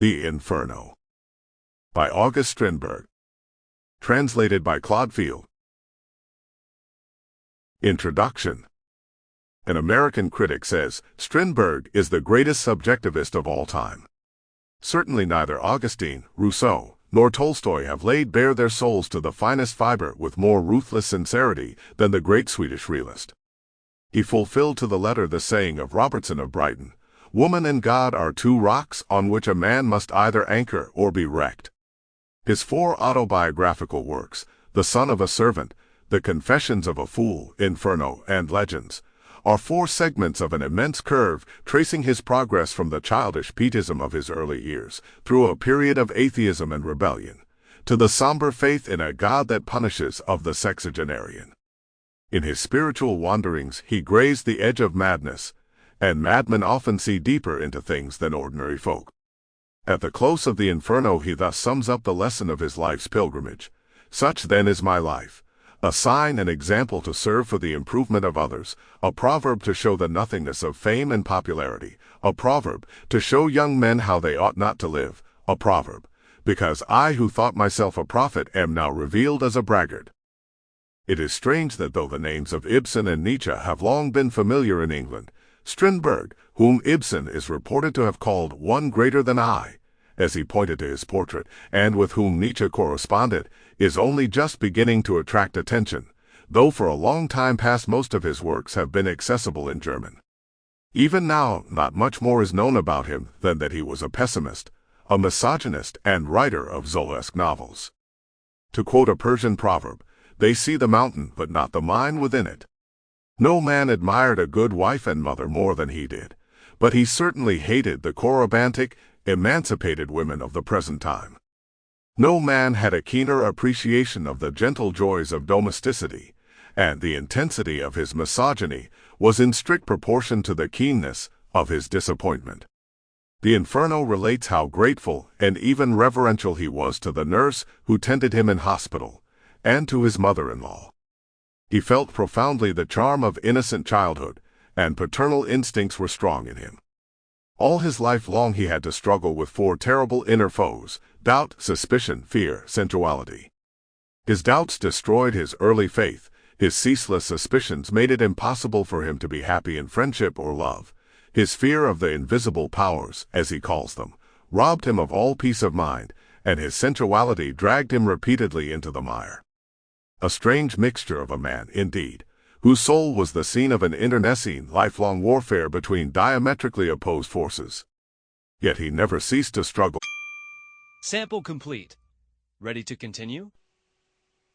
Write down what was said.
The Inferno by August Strindberg. Translated by Claude Field. Introduction. An American critic says Strindberg is the greatest subjectivist of all time. Certainly neither Augustine, Rousseau, nor Tolstoy have laid bare their souls to the finest fiber with more ruthless sincerity than the great Swedish realist. He fulfilled to the letter the saying of Robertson of Brighton, "Woman and God are two rocks on which a man must either anchor or be wrecked." His four autobiographical works, The Son of a Servant, The Confessions of a Fool, Inferno, and Legends, are four segments of an immense curve tracing his progress from the childish pietism of his early years, through a period of atheism and rebellion, to the somber faith in a God that punishes of the sexagenarian. In his spiritual wanderings he grazed the edge of madness, and madmen often see deeper into things than ordinary folk. At the close of the Inferno he thus sums up the lesson of his life's pilgrimage. "Such then is my life, a sign and example to serve for the improvement of others, a proverb to show the nothingness of fame and popularity, a proverb to show young men how they ought not to live, a proverb, because I who thought myself a prophet am now revealed as a braggart." It is strange that though the names of Ibsen and Nietzsche have long been familiar in England, Strindberg, whom Ibsen is reported to have called "one greater than I," as he pointed to his portrait, and with whom Nietzsche corresponded, is only just beginning to attract attention, though for a long time past most of his works have been accessible in German. Even now, not much more is known about him than that he was a pessimist, a misogynist, and writer of Zolaesque novels. To quote a Persian proverb, "They see the mountain but not the mine within it." No man admired a good wife and mother more than he did, but he certainly hated the corybantic, emancipated women of the present time. No man had a keener appreciation of the gentle joys of domesticity, and the intensity of his misogyny was in strict proportion to the keenness of his disappointment. The Inferno relates how grateful and even reverential he was to the nurse who tended him in hospital, and to his mother-in-law. He felt profoundly the charm of innocent childhood, and paternal instincts were strong in him. All his life long he had to struggle with four terrible inner foes: doubt, suspicion, fear, sensuality. His doubts destroyed his early faith, his ceaseless suspicions made it impossible for him to be happy in friendship or love, his fear of the invisible powers, as he calls them, robbed him of all peace of mind, and his sensuality dragged him repeatedly into the mire. A strange mixture of a man, indeed, whose soul was the scene of an internecine, lifelong warfare between diametrically opposed forces. Yet he never ceased to struggle. Sample complete. Ready to continue?